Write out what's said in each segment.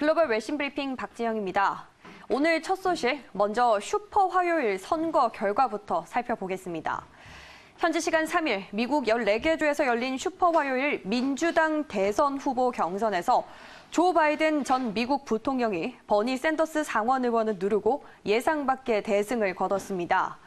글로벌 외신 브리핑 박진영입니다. 오늘 첫 소식, 먼저 슈퍼 화요일 선거 결과부터 살펴보겠습니다. 현지 시간 3일 미국 14개 주에서 열린 슈퍼 화요일 민주당 대선 후보 경선에서 조 바이든 전 미국 부통령이 버니 샌더스 상원 의원을 누르고 예상 밖의 대승을 거뒀습니다.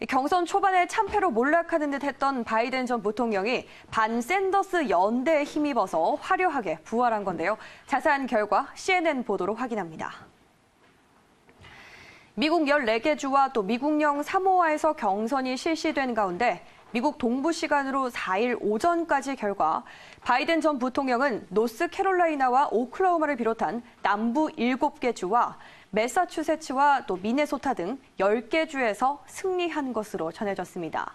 경선 초반에 참패로 몰락하는 듯 했던 바이든 전 부통령이 반 샌더스 연대에 힘입어서 화려하게 부활한 건데요. 자세한 결과 CNN 보도로 확인합니다. 미국 14개 주와 또 미국령 사모아에서 경선이 실시된 가운데 미국 동부 시간으로 4일 오전까지 결과 바이든 전 부통령은 노스캐롤라이나와 오클라호마를 비롯한 남부 7개 주와 매사추세츠와 또 미네소타 등 10개 주에서 승리한 것으로 전해졌습니다.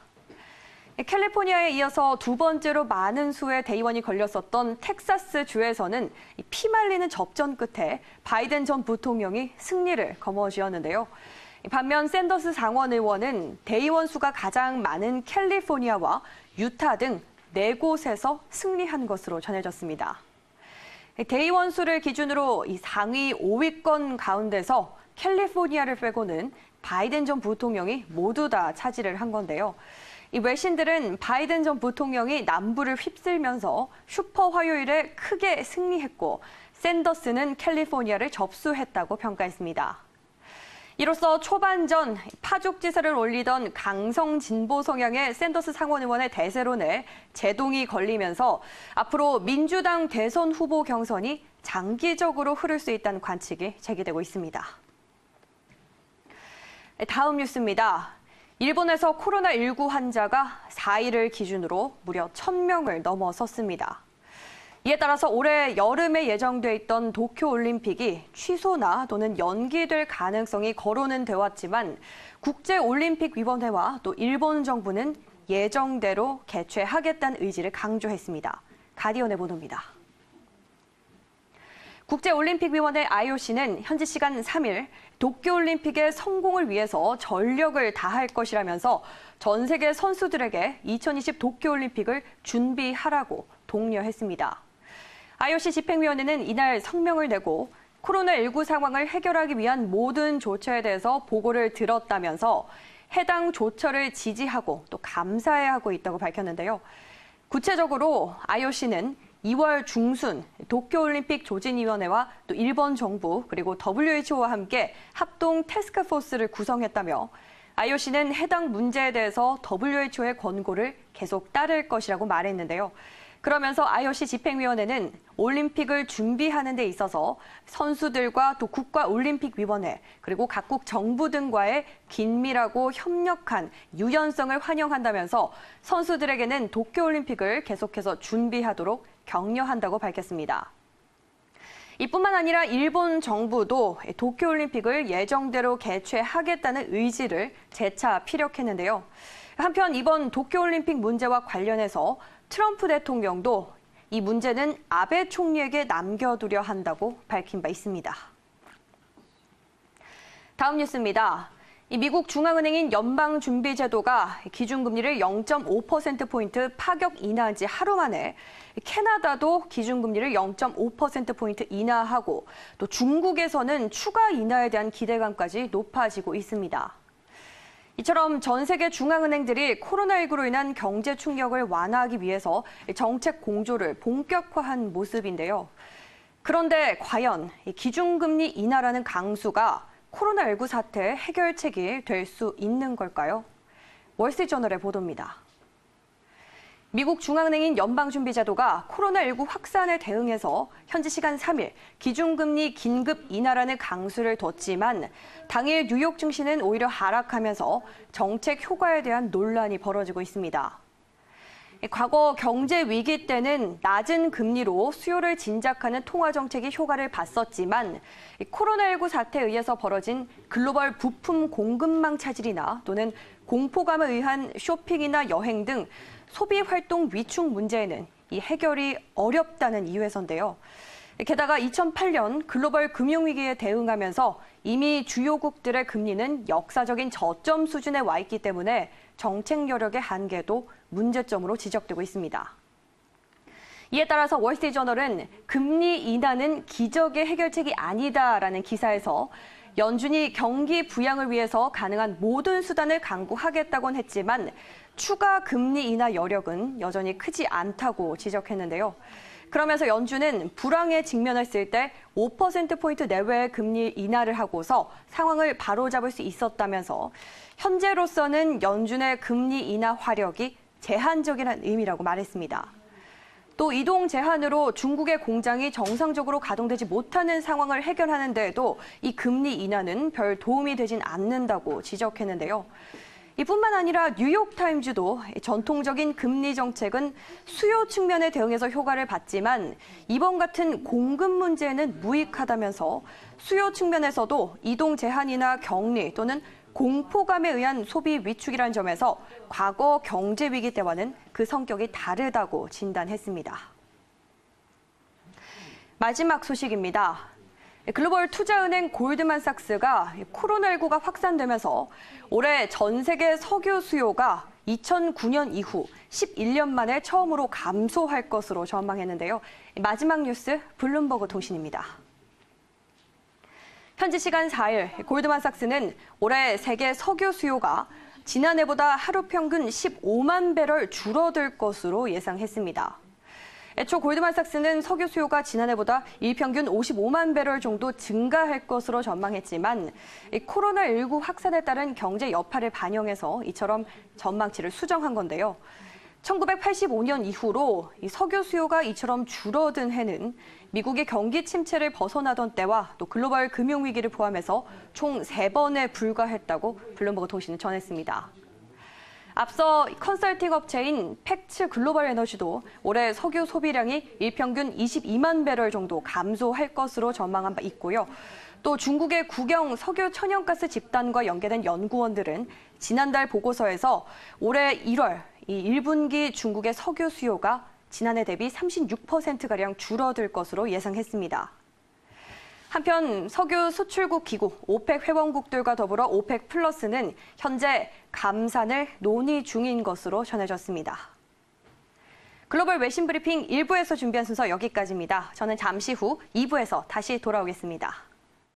캘리포니아에 이어서 두 번째로 많은 수의 대의원이 걸렸었던 텍사스 주에서는 피말리는 접전 끝에 바이든 전 부통령이 승리를 거머쥐었는데요. 반면 샌더스 상원 의원은 대의원 수가 가장 많은 캘리포니아와 유타 등 4곳에서 승리한 것으로 전해졌습니다. 대의원 수를 기준으로 이 상위 5위권 가운데서 캘리포니아를 빼고는 바이든 전 부통령이 모두 다 차지를 한 건데요. 이 외신들은 바이든 전 부통령이 남부를 휩쓸면서 슈퍼 화요일에 크게 승리했고 샌더스는 캘리포니아를 접수했다고 평가했습니다. 이로써 초반전 파죽지세를 올리던 강성 진보 성향의 샌더스 상원 의원의 대세론에 제동이 걸리면서 앞으로 민주당 대선 후보 경선이 장기적으로 흐를 수 있다는 관측이 제기되고 있습니다. 다음 뉴스입니다. 일본에서 코로나19 환자가 4일을 기준으로 무려 1,000명을 넘어섰습니다. 이에 따라서 올해 여름에 예정돼 있던 도쿄올림픽이 취소나 또는 연기될 가능성이 거론은 되었지만 국제올림픽위원회와 또 일본 정부는 예정대로 개최하겠다는 의지를 강조했습니다. 가디언의 보도입니다. 국제올림픽위원회 IOC는 현지 시간 3일 도쿄올림픽의 성공을 위해서 전력을 다할 것이라면서 전 세계 선수들에게 2020 도쿄올림픽을 준비하라고 독려했습니다. IOC 집행위원회는 이날 성명을 내고 코로나19 상황을 해결하기 위한 모든 조처에 대해서 보고를 들었다면서 해당 조처를 지지하고 또 감사해야 하고 있다고 밝혔는데요. 구체적으로 IOC는 2월 중순 도쿄올림픽 조직위원회와 또 일본 정부 그리고 WHO와 함께 합동 태스크포스를 구성했다며 IOC는 해당 문제에 대해서 WHO의 권고를 계속 따를 것이라고 말했는데요. 그러면서 IOC 집행위원회는 올림픽을 준비하는 데 있어서 선수들과 또 국가올림픽위원회 그리고 각국 정부 등과의 긴밀하고 협력한 유연성을 환영한다면서 선수들에게는 도쿄올림픽을 계속해서 준비하도록 격려한다고 밝혔습니다. 이뿐만 아니라 일본 정부도 도쿄올림픽을 예정대로 개최하겠다는 의지를 재차 피력했는데요. 한편 이번 도쿄올림픽 문제와 관련해서 트럼프 대통령도 이 문제는 아베 총리에게 남겨두려 한다고 밝힌 바 있습니다. 다음 뉴스입니다. 미국 중앙은행인 연방준비제도가 기준금리를 0.5%포인트 파격 인하한 지 하루 만에 캐나다도 기준금리를 0.5%포인트 인하하고 또 중국에서는 추가 인하에 대한 기대감까지 높아지고 있습니다. 이처럼 전 세계 중앙은행들이 코로나19로 인한 경제 충격을 완화하기 위해서 정책 공조를 본격화한 모습인데요. 그런데 과연 기준금리 인하라는 강수가 코로나19 사태 해결책이 될 수 있는 걸까요? 월스트리트저널의 보도입니다. 미국 중앙은행인 연방준비제도가 코로나19 확산에 대응해서 현지 시간 3일 기준금리 긴급 인하라는 강수를 뒀지만 당일 뉴욕 증시는 오히려 하락하면서 정책 효과에 대한 논란이 벌어지고 있습니다. 과거 경제 위기 때는 낮은 금리로 수요를 진작하는 통화 정책이 효과를 봤었지만 코로나19 사태에 의해서 벌어진 글로벌 부품 공급망 차질이나 또는 공포감에 의한 쇼핑이나 여행 등 소비 활동 위축 문제에는 이 해결이 어렵다는 이유에서인데요. 게다가 2008년 글로벌 금융위기에 대응하면서 이미 주요국들의 금리는 역사적인 저점 수준에 와 있기 때문에 정책 여력의 한계도 문제점으로 지적되고 있습니다. 이에 따라서 월스트리트저널은 금리 인하는 기적의 해결책이 아니다라는 기사에서 연준이 경기 부양을 위해서 가능한 모든 수단을 강구하겠다곤 했지만 추가 금리 인하 여력은 여전히 크지 않다고 지적했는데요. 그러면서 연준은 불황에 직면했을 때 5%포인트 내외의 금리 인하를 하고서 상황을 바로잡을 수 있었다면서 현재로서는 연준의 금리 인하 화력이 제한적이라는 의미라고 말했습니다. 또 이동 제한으로 중국의 공장이 정상적으로 가동되지 못하는 상황을 해결하는 데에도 이 금리 인하는 별 도움이 되진 않는다고 지적했는데요. 이뿐만 아니라 뉴욕타임즈도 전통적인 금리 정책은 수요 측면에 대응해서 효과를 봤지만 이번 같은 공급 문제는 무익하다면서 수요 측면에서도 이동 제한이나 격리 또는 공포감에 의한 소비 위축이라는 점에서 과거 경제 위기 때와는 그 성격이 다르다고 진단했습니다. 마지막 소식입니다. 글로벌 투자은행 골드만삭스가 코로나19가 확산되면서 올해 전 세계 석유 수요가 2009년 이후 11년 만에 처음으로 감소할 것으로 전망했는데요. 마지막 뉴스 블룸버그 통신입니다. 현지 시간 4일 골드만삭스는 올해 세계 석유 수요가 지난해보다 하루 평균 15만 배럴 줄어들 것으로 예상했습니다. 애초 골드만삭스는 석유 수요가 지난해보다 일평균 55만 배럴 정도 증가할 것으로 전망했지만 코로나19 확산에 따른 경제 여파를 반영해서 이처럼 전망치를 수정한 건데요. 1985년 이후로 석유 수요가 이처럼 줄어든 해는 미국의 경기 침체를 벗어나던 때와 또 글로벌 금융위기를 포함해서 총 3번에 불과했다고 블룸버그 통신은 전했습니다. 앞서 컨설팅 업체인 팩츠 글로벌 에너지도 올해 석유 소비량이 일평균 22만 배럴 정도 감소할 것으로 전망한 바 있고요. 또 중국의 국영 석유 천연가스 집단과 연계된 연구원들은 지난달 보고서에서 올해 1월 이 1분기 중국의 석유 수요가 지난해 대비 36%가량 줄어들 것으로 예상했습니다. 한편 석유 수출국 기구 오펙 회원국들과 더불어 오펙 플러스는 현재 감산을 논의 중인 것으로 전해졌습니다. 글로벌 외신 브리핑 1부에서 준비한 순서 여기까지입니다. 저는 잠시 후 2부에서 다시 돌아오겠습니다.